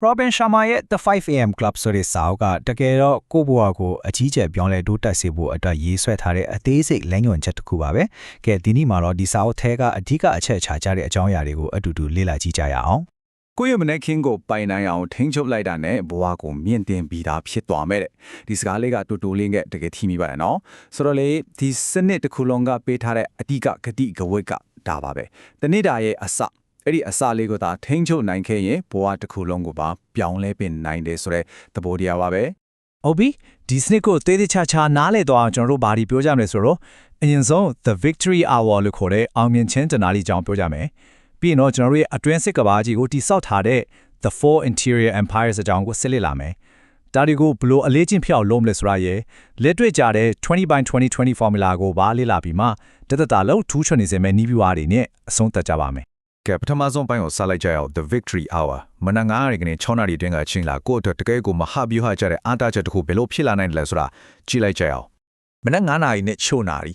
Robin Sharma ရဲ့ The 5am Club ဆိုတဲ့စာအုပ်ကတကယ်တော့ကိုယ့်ဘဝကိုအကြီးကျယ်ပြောင်းလဲတိုးတက်စေဖို့အတွက်ရေးဆွဲထားတဲ့အသေးစိတ်လမ်းညွှန်ချက်တစ်ခုပါပဲ။ကဲဒီနေ့မှာတော့ဒီစာအုပ်ထဲကအဓိကအချက်အခြာကြတဲ့အကြောင်းအရာတွေကိုအတူတူလေ့လာကြည့်ကြရအောင်။ကိုယ့်ရဲ့မနက်ခင်းကိုပိုင်နိုင်အောင်ထိန်းချုပ်လိုက်တာနဲ့ဘဝကိုမြင့်တင်ပြီးသားဖြစ်သွားမယ်တဲ့။ဒီစကားလေးကတူတူလေးနဲ့တကယ်ထိမိပါတယ်နော်။ဆိုတော့လေဒီစနစ်တစ်ခုလုံးကပေးထားတဲ့အဓိကဂတိကဝတ်ကဒါပါပဲ။တနေ့တာရဲ့အစအဲ့ဒီအစလေးကိုသာထိန်းချုပ်နိုင်ခဲ့ရင်ဘဝတစ်ခုလုံးကိုပါပြောင်းလဲပင်နိုင်တယ်ဆိုတဲ့သဘောတရားပါပဲ။ဟုတ်ပြီဒီစနစ်ကိုသေးသေးချာချာနားလည်သွားအောင်ကျွန်တော်တို့ဘာဒီပြောကြမလဲဆိုတော့အရင်ဆုံး The Victory Hour လို့ခေါ်တဲ့အောင်မြင်ခြင်းတနာလီကြောင်းပြောကြမယ်။ပြီးရင်တော့ကျွန်တော်တို့ရဲ့အတွင်းစစ်ကဘာကြီးကိုတိစောက်ထားတဲ့ The Four Interior Empires အကြောင်းကိုဆက်လက်လာမယ်။ဒါတွေကိုဘလို့အလေးချင်းဖျောက်လုံးမလဲဆိုတာရဲ့လက်တွေ့ကြတဲ့ 20/20/20 formula ကိုပါလေ့လာပြီးမှတသက်တာလုံးထူးချွန်နေစေမယ့်နည်းဗျူဟာတွေနဲ့အဆုံးသတ်ကြပါမယ်ကဲပထမဆုံးပိုင်းကိုစလိုက်ကြအောင် The Victory Hour မနက်9:00နာရီကနေ6:00နာရီအတွင်းကချင်းလာကိုယ့်အတွက်တကယ်ကိုမဟာဗျူဟာကြတဲ့အားတာချက်တစ်ခုဘယ်လိုဖြစ်လာနိုင်တယ်လဲဆိုတာကြည့်လိုက်ကြအောင်မနက်9:00နာရီနဲ့6:00နာရီ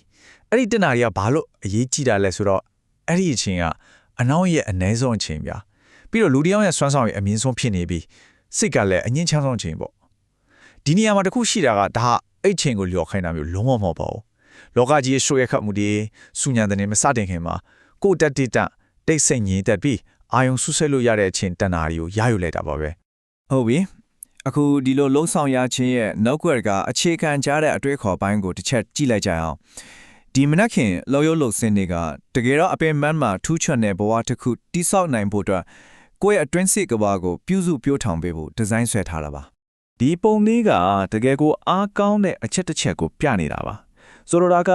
အဲ့ဒီတနာရီကဘာလို့အရေးကြီးတာလဲဆိုတော့အဲ့ဒီအချိန်ကအနောက်ရဲ့အနည်းဆုံးအချိန်ပြပြီးတော့လူတယောက်ရဲ့စွမ်းဆောင်ရည်အမြင့်ဆုံးဖြစ်နေပြီးစိတ်ကလည်းအငြင်းချမ်းဆုံးအချိန်ပေါ့ဒီနေရာမှာတခုရှိတာကဒါအဲ့ချိန်ကိုလျော်ခိုင်းတာမျိုးလုံးဝမဟုတ်ပါဘူးလောကကြီးရဲ့ရှုရခတ်မှုတွေစူညံတဲ့မစတင်ခင်မှာကိုယ်တက်တိတ်ဆိတ်ငြိမ်သက်ပြီးအာယုံဆုဆက်လို့ရတဲ့အချိန်တဏှာတွေကိုရယူလိုက်တာပါပဲဟုတ်ပြီအခုဒီလိုလုံးဆောင်ရခြင်းရဲ့နောက်ွက်ကအခြေခံကြတဲ့အတွေ့အခေါ်ပိုင်းကိုတစ်ချက်ကြည့်လိုက်ကြအောင်ဒီမနက်ခင်လောက်ရုပ်လို့စင်းတွေကတကယ်တော့အပင်မန်းမှာထူးချွန်တဲ့ဘဝတစ်ခုတိဆောက်နိုင်ဖို့အတွက်ကိုယ့်ရဲ့အတွင်းစိတ်ကဘာကိုပြုစုပြောထောင်ပေးဖို့ဒီဇိုင်းဆွဲထားတာပါဒီပုံလေးကတကယ်ကိုအားကောင်းတဲ့အချက်တစ်ချက်ကိုပြနေတာပါဆိုလိုတာက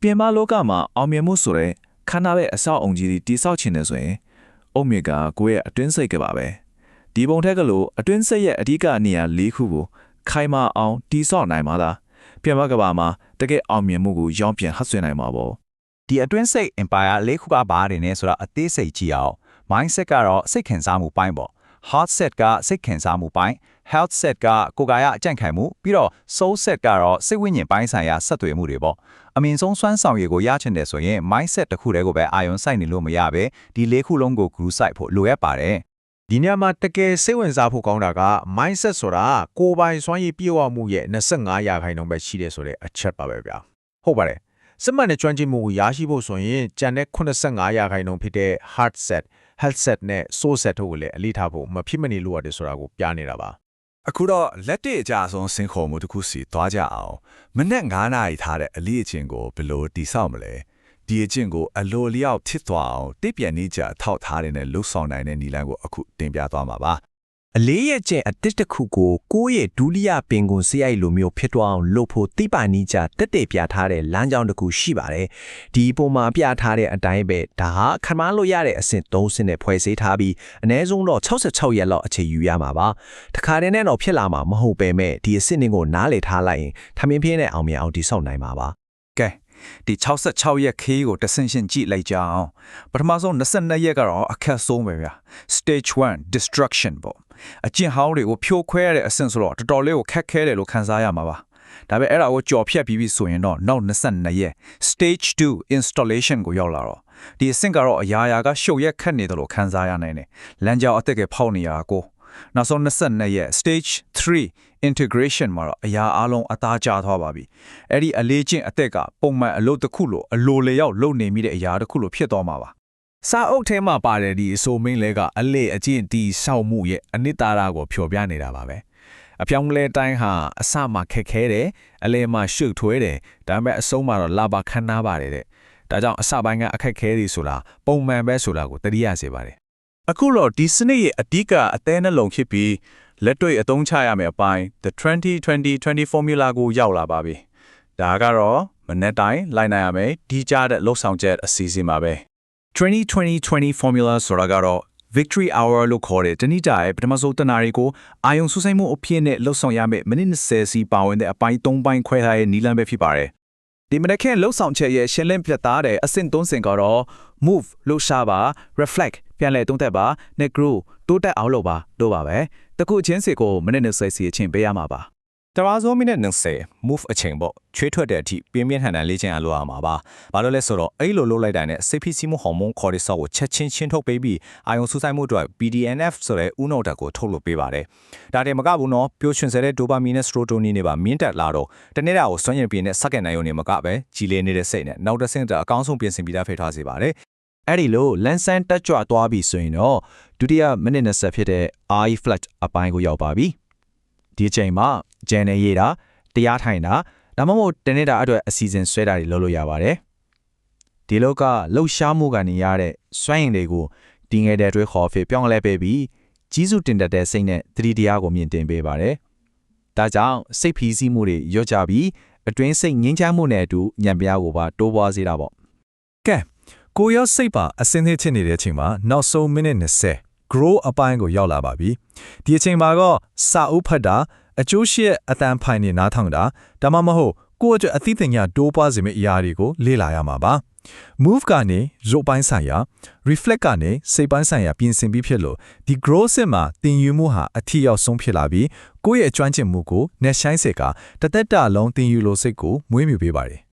ပြင်ပလောကမှာအောင်မြင်မှုဆိုတဲ့ခန္ဓာရဲ့အဆောက်အုံကြီးတိဆောက်ခြင်းနဲ့ဆိုရင်အုတ်မြစ်ကကိုယ့်ရဲ့အတွင်းစိတ်ကပါပဲဒီပုံထက်ကလို့အတွင်းစိတ်ရဲ့အဓိကနေရာ၄ခုကိုခိုင်မာအောင်တိဆောက်နိုင်မှာလားပြင်ပကဘာမှာတကယ်အောင်မြင်မှုကိုရောင်းပြန်ဟပ်ဆွေးနိုင်မှာပေါ့ဒီအတွင်းစိတ် empire ၄ခုကဘာတွေနဲ့ဆိုတာအသေးစိတ်ကြည့်အောင် mindset ကတော့စိတ်ခံစားမှုပိုင်းပေါ့ heart set ကစိတ်ခံစားမှုပိုင်း health set ကကိုယ်ကာယအကြံ့ခိုင်မှုပြီးတော့ soul set ကတော့စိတ်ဝိညာဉ်ပိုင်းဆိုင်ရာဆက်သွယ်မှုတွေပေါ့အမြင့်ဆုံးစွမ်းဆောင်ရည်ကိုရချင်တယ်ဆိုရင် mindset တစ်ခုတည်းကိုပဲအာရုံစိုက်နေလို့မရပဲဒီ၄ခုလုံးကို group စိုက်ဖို့လိုအပ်ပါတယ်ဒီညမှာတကယ်စိတ်ဝင်စားဖို့ကောင်းတာက mindset ဆိုတာကိုယ်ပိုင်စွမ်းရည်ပြည့်ဝမှုရဲ့25%ပဲရှိတယ်ဆိုတဲ့အချက်ပါပဲဗျာဟုတ်ပါတယ်စစ်မှန်တဲ့ကျွမ်းကျင်မှုကိုရရှိဖို့ဆိုရင်ကြံတဲ့85%ဖြစ်တဲ့ heart set health set နဲ့ soul set တို့ကိုလည်းအလေးထားဖို့မဖြစ်မနေလိုရတယ်ဆိုတာကိုပြနေတာပါအခုတော့လက်တွေ့အကြဆုံးစင်ခေါ်မှုတစ်ခုစီသွားကြအောင်မနက်9:00နာရီထားတဲ့အလေးအကျင့်ကိုဘယ်လိုတည်ဆောက်မလဲဒီအကျင့်ကိုအလိုလျောက်ဖြစ်သွားအောင်တိပြန်နေကြထောက်ထားတဲ့နဲ့လှုပ်ဆောင်နိုင်တဲ့နည်းလမ်းကိုအခုတင်ပြသွားမှာပါအလေးရဲ့ကျင့်အတစ်တစ်ခုကိုကိုယ့်ရဲ့ဒုတိယပင်ကိုစရိုက်လိုမျိုးဖြစ်သွားအောင်လုပ်ဖို့တိပိုင်နီးကြတက်တက်ပြထားတဲ့လမ်းကြောင်းတစ်ခုရှိပါတယ်ဒီပုံမှာပြထားတဲ့အတိုင်းပဲဒါဟာခံမလို့ရတဲ့အဆင့်3ဆင့်နဲ့ဖွဲ့စည်းထားပြီးအနည်းဆုံးတော့66ရက်လောက်အချိန်ယူရမှာပါတခါတည်းနဲ့တော့ဖြစ်လာမှာမဟုတ်ပဲမဲ့ဒီအဆင့်တွေကိုနားလည်ထားလိုက်ရင်ထမင်းပြင်းနဲ့အောင်မြင်အောင်တည်ဆောက်နိုင်မှာပါကဲဒီ66ရက်ခေးကိုတဆင့်ရှင်းကြည့်လိုက်ကြအောင်ပထမဆုံး22ရက်ကတော့အခက်ဆုံးပဲဗျာ stage 1 destruction ပေါ့အကျင့်ဟောင်းတွေကိုဖြိုခွဲရတဲ့အဆင့်ဆိုတော့တော်တော်လေးကိုခက်ခဲတယ်လို့ခန်းစားရမှာပါဒါပေမဲ့အဲ့ဒါကိုကြော်ဖြတ်ပြီးဆိုရင်တော့နောက်22ရက် stage 2 installation ကိုရောက်လာတော့ဒီအဆင့်ကတော့အရာရာကရှုပ်ရက်ခက်နေတယ်လို့ခန်းစားရနိုင်တယ်လမ်းကြောင်းအသက်ကဖောက်နေရကိုနောက်ဆုံး22ရက် stage 3 integration မှာတော့အရာအလုံးအသားကျသွားပါပြီအဲ့ဒီအလေးချင်းအသက်ကပုံမှန်အလုပ်တစ်ခုလိုအလိုလျောက်လုပ်နေမိတဲ့အရာတစ်ခုလိုဖြစ်သွားမှာပါစာအုပ်ထဲမှာပါတယ်ဒီအဆိုမင်းလဲကအလေအကျင့်တီရှောက်မှုရဲ့အနှစ်သာရကိုဖြောပြနေတာပါပဲအပြောင်းလဲတိုင်းဟာအစမှခက်ခဲတယ်အလဲမှရှုပ်ထွေးတယ်ဒါပေမဲ့အဆုံးမှာတော့လာပါခန်းနာပါတယ်တဲ့ဒါကြောင့်အစပိုင်းကအခက်ခဲတွေဆိုတာပုံမှန်ပဲဆိုတာကိုသတိရစေပါတယ်အခုတော့ဒီစနစ်ရဲ့အဓိကအသေးနှလုံးဖြစ်ပြီးလက်တွေ့အသုံးချရမယ့်အပိုင်း the 20-20-20 formula ကိုရောက်လာပါပြီဒါကတော့မနေ့တိုင်းလိုက်နိုင်ရမယ်ဒီကြတဲ့လှုပ်ဆောင်ချက်အစီအစဉ်ပါပဲ20-20-20 formula ဆိုတာကတော့ victory hour လို့ခေါ်တဲ့တနည်းတာရဲ့ပထမဆုံးတနာရီကိုအာယုံဆူဆိုင်မှုအဖြစ်နဲ့လှုပ်ဆောင်ရမယ့်မိနစ်20စီပါဝင်တဲ့အပိုင်း3ပိုင်းခွဲထားတဲ့နည်းလမ်းပဲဖြစ်ပါတယ်ဒီမနက်ခင်းလှုပ်ဆောင်ချက်ရဲ့ရှင်းလင်းပြသတဲ့အဆင့်3ဆင့်ကတော့ move လှုပ်ရှားပါ reflect ပြန်လည်သုံးသပ်ပါ net grow တိုးတက်အောင်လုပ်ပါတို့ပါပဲတခုချင်းစီကိုမိနစ်20စီအချိန်ပေးရမှာပါ တရာဇိုမိနစ်20 move အချိန်ပေါ့ချွေးထွက်တဲ့အထိပြင်းပြင်းထန်ထန်လေ့ကျင့်ရလို့ရမှာပါဘာလို့လဲဆိုတော့အဲ့လိုလုပ်လိုက်တိုင်းနဲ့စိတ်ဖိစီးမှုဟော်မုန်းခေါ်တီဆော့ကိုချက်ချင်းထုတ်ပေးပြီးအာယုံဆူဆိုင်မှုအတွက် BDNF ဆိုတဲ့ဥနိုဓာတ်ကိုထုတ်လုပ်ပေးပါတယ်ဒါတည်းမကဘူးနော်ပျော်ရွှင်စေတဲ့ဒိုပါမီနဲ့စထရိုတိုနီတွေပါမြင့်တက်လာတော့တနေ့တာကိုစွမ်းရည်ပြင်းနဲ့စက္ကန့်နိုင်ရုံနဲ့မကပဲကြီးလေးနေတဲ့စိတ်နဲ့နောက်တစ်ဆင့်အကောင်းဆုံးပြင်ဆင်ပြီးသားဖိထားစေပါတယ်အဲ့ဒီလိုလန်ဆန်တက်ကြွသွားပြီဆိုရင်တော့ဒုတိယမိနစ်20ဖြစ်တဲ့ eye flat အပိုင်းကိုရောက်ပါပြီဒီအချိန်မှာဂျန်နယ်ရေးတာတရားထိုင်တာဒါမှမဟုတ်တနေ့တာအတွက်အစီအစဉ်ဆွဲတာတွေလုပ်လို့ရပါတယ်ဒီလောကလှုပ်ရှားမှုကနေရတဲ့စွမ်းရည်တွေကိုဒီငယ်တဲ့အတွဲခေါ်ဖေပြောင်းလဲပေးပြီးကြီးစုတင်တတ်တဲ့စိတ်နဲ့သတိတရားကိုမြင့်တင်ပေးပါတယ်ဒါကြောင့်စိတ်ဖိစီးမှုတွေရော့ကြပြီးအတွင်းစိတ်ငြိမ်းချမ်းမှုနဲ့အတူညံပြားကိုပါတိုးပွားစေတာပေါ့ကဲကိုရောစိတ်ပါအစင်းသေးချစ်နေတဲ့အချိန်မှာနောက်ဆုံးမိနစ်20 grow အပိုင်းကိုရောက်လာပါပြီဒီအချိန်မှာတော့စာအုပ်ဖတ်တာအကျိုးရှိအတန်ဖိုင်နေနားထောင်တာဒါမှမဟုတ်ကိုယ့်အတွက်အသိပညာတိုးပွားစေမယ့်အရာတွေကိုလေ့လာရမှာပါ move ကနေရုပ်ပိုင်းဆိုင်ရာ reflect ကနေစိတ်ပိုင်းဆိုင်ရာပြင်ဆင်ပြီးဖြစ်လို့ဒီ grow စစ်မှာသင်ယူမှုဟာအထီရောက်ဆုံးဖြစ်လာပြီးကိုယ့်ရဲ့အကျွမ်းကျင်မှုကိုနဲ့ဆိုင်စက်ကတသက်တာလုံးသင်ယူလို့စိတ်ကိုမွေးမြူပေးပါတယ်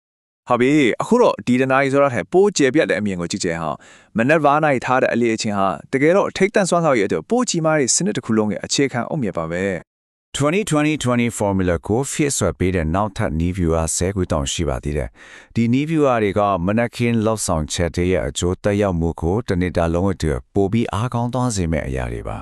ဟုတ်ပြီအခုတော့ဒီတနားကြီးဆိုတော့ပိုးကျေပြတ်တဲ့အမြင်ကိုကြည့်ကြဟာမနက်ဘာနိုင်ထားတဲ့အလေးအချင်းဟာတကယ်တော့ထိတ်တန့်စွမ်းဆောင်ရည်အတွက်ပိုးကြီးမားတဲ့စနစ်တစ်ခုလုံးရဲ့အခြေခံအုတ်မြစ်ပါပဲ2020 formula ကို fit ဆွဲပေးတဲ့နောက်ထပ် new viewer 10ခုတောင်ရှိပါသေးတယ်ဒီ new viewer တွေကမနက်ခင်းလောက်ဆောင်ချက်တဲ့ရဲ့အကျိုးတက်ရောက်မှုကိုတနေ့တာလုံးအတွက်ပိုပြီးအားကောင်းသွားစေမယ့်အရာတွေပါ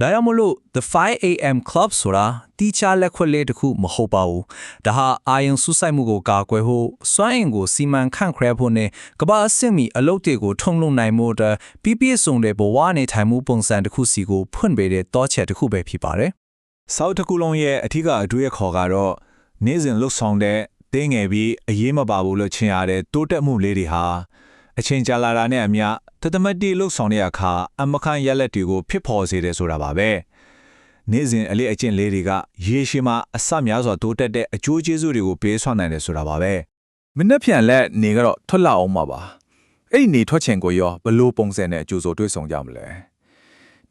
ဒါကြောင့်မလို့ the 5am club ဆိုတာတီချာလက်ခွက်လေးတစ်ခုမဟုတ်ပါဘူးဒါဟာအာယုံဆူဆိုင်မှုကိုကာကွယ်ဖို့စွမ်းအင်ကိုစီမံခန့်ခွဲဖို့နဲ့ကမ္ဘာအဆင့်မီအလုပ်တွေကိုထုံလုပ်နိုင်မှုအတွက်ပြည့်စုံတဲ့ဘဝနေထိုင်မှုပုံစံတစ်ခုစီကိုဖွင့်ပေးတဲ့တောချက်တစ်ခုပဲဖြစ်ပါတယ်ဆောက်တစ်ခုလုံးရဲ့အထူးအတွေ့အခေါ်ကတော့နေ့စဉ်လှုပ်ဆောင်တဲ့တင်းငယ်ပြီးအရေးမပါဘူးလို့ထင်ရတဲ့တိုးတက်မှုလေးတွေဟာအချိန်ကြာလာတာနဲ့အမျှတသမတ်တီလှုပ်ဆောင်တဲ့အခါအမခန့်ရက်လက်တွေကိုဖြစ်ပေါ်စေတယ်ဆိုတာပါပဲနေ့စဉ်အလေးအကျင့်လေးတွေကရေရှည်မှာအဆများစွာတိုးတက်တဲ့အကျိုးကျေးဇူးတွေကိုပေးဆွမ်းနိုင်တယ်ဆိုတာပါပဲမနှက်ဖြန်လက်နေကတော့ထွက်လာအောင်ပါပါအဲ့ဒီနေထွက်ချင်ကိုရောဘလို့ပုံစံနဲ့အကျိုးဆိုတွေးဆောင်ကြမလဲ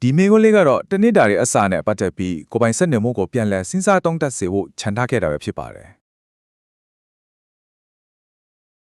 ဒီမေကိုလေးကတော့တနစ်တာရဲ့အစာနဲ့ပတ်သက်ပြီးကိုပိုင်ဆက်နေမှုကိုပြန်လဲစဉ်းစားတုံးတက်စေဖို့ခြံထားခဲ့တာပဲဖြစ်ပါတယ်